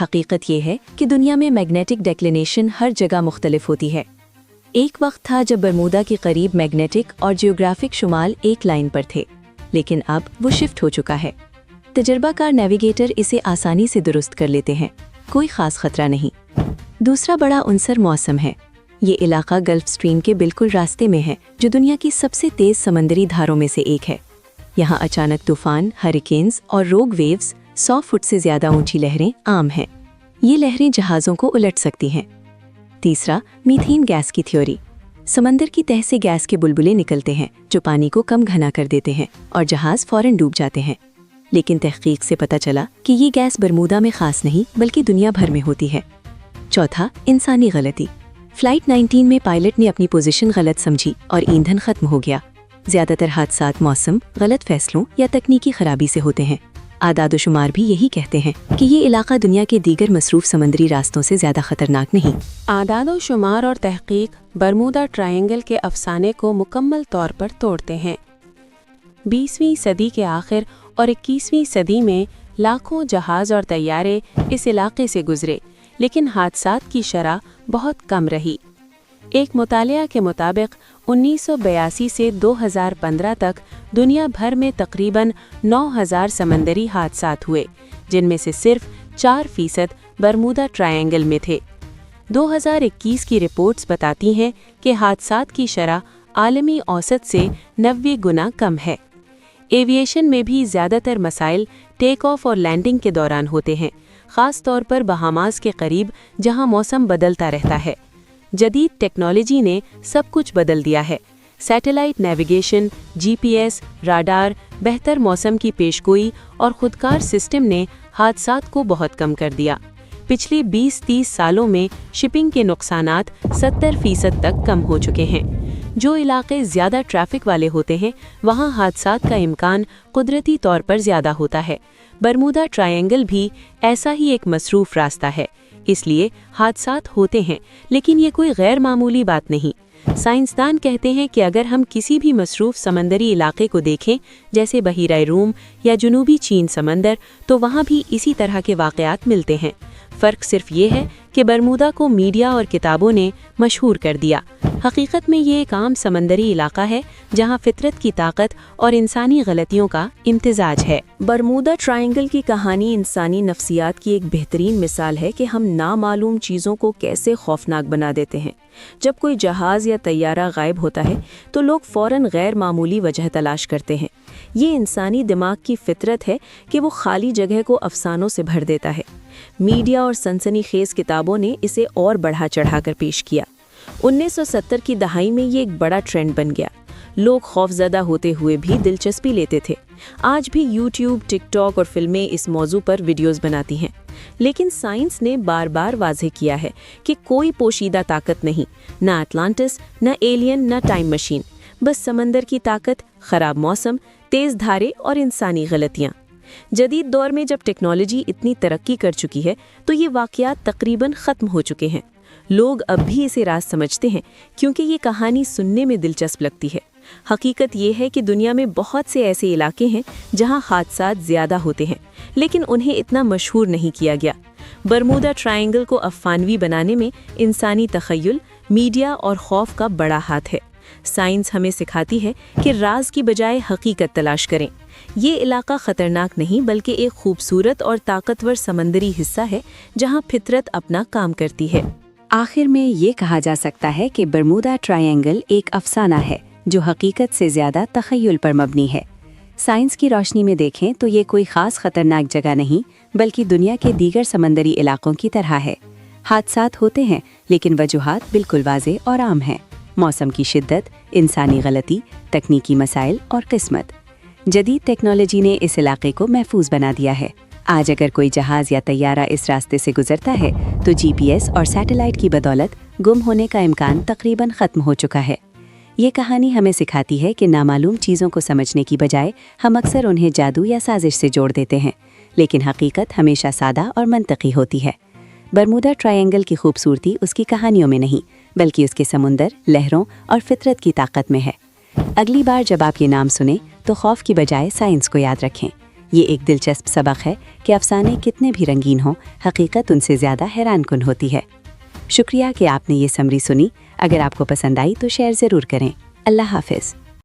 حقیقت یہ ہے کہ دنیا میں میگنیٹک ڈیکلینیشن ہر جگہ مختلف ہوتی ہے۔ ایک وقت تھا جب برمودا کے قریب میگنیٹک اور جیوگرافک شمال ایک لائن پر تھے، لیکن اب وہ شفٹ ہو چکا ہے۔ تجربہ کار نیویگیٹر اسے آسانی سے درست کر لیتے ہیں، کوئی خاص خطرہ نہیں۔ دوسرا بڑا عنصر موسم ہے۔ یہ علاقہ گلف اسٹریم کے بالکل راستے میں ہے، جو دنیا کی سب سے تیز سمندری دھاروں میں سے ایک ہے۔ یہاں اچانک طوفان، ہریکینز اور روگ ویوز، 100 فٹ سے زیادہ اونچی لہریں عام ہیں۔ یہ لہریں جہازوں کو الٹ سکتی ہیں۔ تیسرا، میتھین گیس کی تھیوری۔ سمندر کی تہہ سے گیس کے بلبلے نکلتے ہیں جو پانی کو کم گھنا کر دیتے ہیں اور جہاز فوراً ڈوب جاتے ہیں۔ لیکن تحقیق سے پتہ چلا کہ یہ گیس برمودا میں خاص نہیں بلکہ دنیا بھر میں ہوتی ہے۔ چوتھا، انسانی غلطی۔ فلائٹ 19 میں پائلٹ نے اپنی پوزیشن غلط سمجھی اور ایندھن ختم ہو گیا۔ زیادہ تر حادثات موسم، غلط فیصلوں یا تکنیکی خرابی سے ہوتے ہیں۔ اعداد و شمار بھی یہی کہتے ہیں کہ یہ علاقہ دنیا کے دیگر مصروف سمندری راستوں سے زیادہ خطرناک نہیں۔ اعداد و شمار اور تحقیق برمودا ٹرائنگل کے افسانے کو مکمل طور پر توڑتے ہیں۔ 20ویں صدی کے آخر اور 21ویں صدی میں لاکھوں جہاز اور طیارے اس علاقے سے گزرے، لیکن حادثات کی شرح بہت کم رہی۔ ایک مطالعہ کے مطابق 1982 سے 2015 تک دنیا بھر میں تقریباً 9000 سمندری حادثات ہوئے، جن میں سے صرف 4% برمودا ٹرائنگل میں تھے۔ 2021 کی رپورٹس بتاتی ہیں کہ حادثات کی شرح عالمی اوسط سے 90 گنا کم ہے۔ ایویشن میں بھی زیادہ تر مسائل ٹیک آف اور لینڈنگ کے دوران ہوتے ہیں، خاص طور پر بہاماس کے قریب جہاں موسم بدلتا رہتا ہے۔ جدید ٹیکنالوجی نے سب کچھ بدل دیا ہے۔ سیٹلائٹ نیویگیشن، GPS، راڈار، بہتر موسم کی پیشگوئی اور خودکار سسٹم نے حادثات کو بہت کم کر دیا۔ پچھلی 20-30 سالوں میں شپنگ کے نقصانات 70% تک کم ہو چکے ہیں۔ جو علاقے زیادہ ٹریفک والے ہوتے ہیں وہاں حادثات کا امکان قدرتی طور پر زیادہ ہوتا ہے۔ برمودا ٹرائنگل بھی ایسا ہی ایک مصروف راستہ ہے، اس لیے حادثات ہوتے ہیں، لیکن یہ کوئی غیر معمولی بات نہیں۔ سائنسدان کہتے ہیں کہ اگر ہم کسی بھی مصروف سمندری علاقے کو دیکھیں، جیسے بحیرہ روم یا جنوبی چین سمندر، تو وہاں بھی اسی طرح کے واقعات ملتے ہیں۔ فرق صرف یہ ہے کہ برمودا کو میڈیا اور کتابوں نے مشہور کر دیا۔ حقیقت میں یہ ایک عام سمندری علاقہ ہے جہاں فطرت کی طاقت اور انسانی غلطیوں کا امتزاج ہے۔ برمودا ٹرائنگل کی کہانی انسانی نفسیات کی ایک بہترین مثال ہے کہ ہم نامعلوم چیزوں کو کیسے خوفناک بنا دیتے ہیں۔ جب کوئی جہاز یا طیارہ غائب ہوتا ہے تو لوگ فوراً غیر معمولی وجہ تلاش کرتے ہیں۔ یہ انسانی دماغ کی فطرت ہے کہ وہ خالی جگہ کو افسانوں سے بھر دیتا ہے۔ میڈیا اور سنسنی خیز کتابوں نے اسے اور بڑھا چڑھا کر پیش کیا۔ 1970 کی دہائی میں یہ ایک بڑا ٹرینڈ بن گیا۔ لوگ خوفزدہ ہوتے ہوئے بھی دلچسپی لیتے تھے۔ آج بھی یوٹیوب، ٹک ٹاک اور فلمیں اس موضوع پر ویڈیوز بناتی ہیں، لیکن سائنس نے بار بار واضح کیا ہے کہ کوئی پوشیدہ طاقت نہیں، نہ اٹلانٹس، نہ ایلین، نہ ٹائم مشین، بس سمندر کی طاقت، خراب موسم، تیز دھارے اور انسانی غلطیاں۔ جدید دور میں جب ٹیکنالوجی اتنی ترقی کر چکی ہے تو یہ واقعات تقریباً ختم ہو چکے ہیں۔ لوگ اب بھی اسے راز سمجھتے ہیں کیونکہ یہ کہانی سننے میں دلچسپ لگتی ہے۔ حقیقت یہ ہے کہ دنیا میں بہت سے ایسے علاقے ہیں جہاں حادثات زیادہ ہوتے ہیں، لیکن انہیں اتنا مشہور نہیں کیا گیا۔ برمودا ٹرائنگل کو افسانوی بنانے میں انسانی تخیل، میڈیا اور خوف کا بڑا ہاتھ ہے۔ سائنس ہمیں سکھاتی ہے کہ راز کی بجائے حقیقت تلاش کریں۔ یہ علاقہ خطرناک نہیں بلکہ ایک خوبصورت اور طاقتور سمندری حصہ ہے جہاں فطرت اپنا کام کرتی ہے۔ آخر میں یہ کہا جا سکتا ہے کہ برمودا ٹرائنگل ایک افسانہ ہے جو حقیقت سے زیادہ تخیل پر مبنی ہے۔ سائنس کی روشنی میں دیکھیں تو یہ کوئی خاص خطرناک جگہ نہیں بلکہ دنیا کے دیگر سمندری علاقوں کی طرح ہے۔ حادثات ہوتے ہیں لیکن وجوہات بالکل واضح اور عام ہیں: موسم کی شدت، انسانی غلطی، تکنیکی مسائل اور قسمت۔ جدید ٹیکنالوجی نے اس علاقے کو محفوظ بنا دیا ہے۔ آج اگر کوئی جہاز یا طیارہ اس راستے سے گزرتا ہے تو GPS اور سیٹلائٹ کی بدولت گم ہونے کا امکان تقریباً ختم ہو چکا ہے۔ یہ کہانی ہمیں سکھاتی ہے کہ نامعلوم چیزوں کو سمجھنے کی بجائے ہم اکثر انہیں جادو یا سازش سے جوڑ دیتے ہیں، لیکن حقیقت ہمیشہ سادہ اور منطقی ہوتی ہے۔ برمودا ٹرائنگل کی خوبصورتی اس کی کہانیوں میں نہیں بلکہ اس کے سمندر، لہروں اور فطرت کی طاقت میں ہے۔ اگلی بار جب آپ یہ نام سنیں تو خوف کی بجائے سائنس کو یاد رکھیں۔ یہ ایک دلچسپ سبق ہے کہ افسانے کتنے بھی رنگین ہوں، حقیقت ان سے زیادہ حیران کن ہوتی ہے۔ شکریہ کہ آپ نے یہ سمری سنی۔ اگر آپ کو پسند آئی تو شیئر ضرور کریں۔ اللہ حافظ۔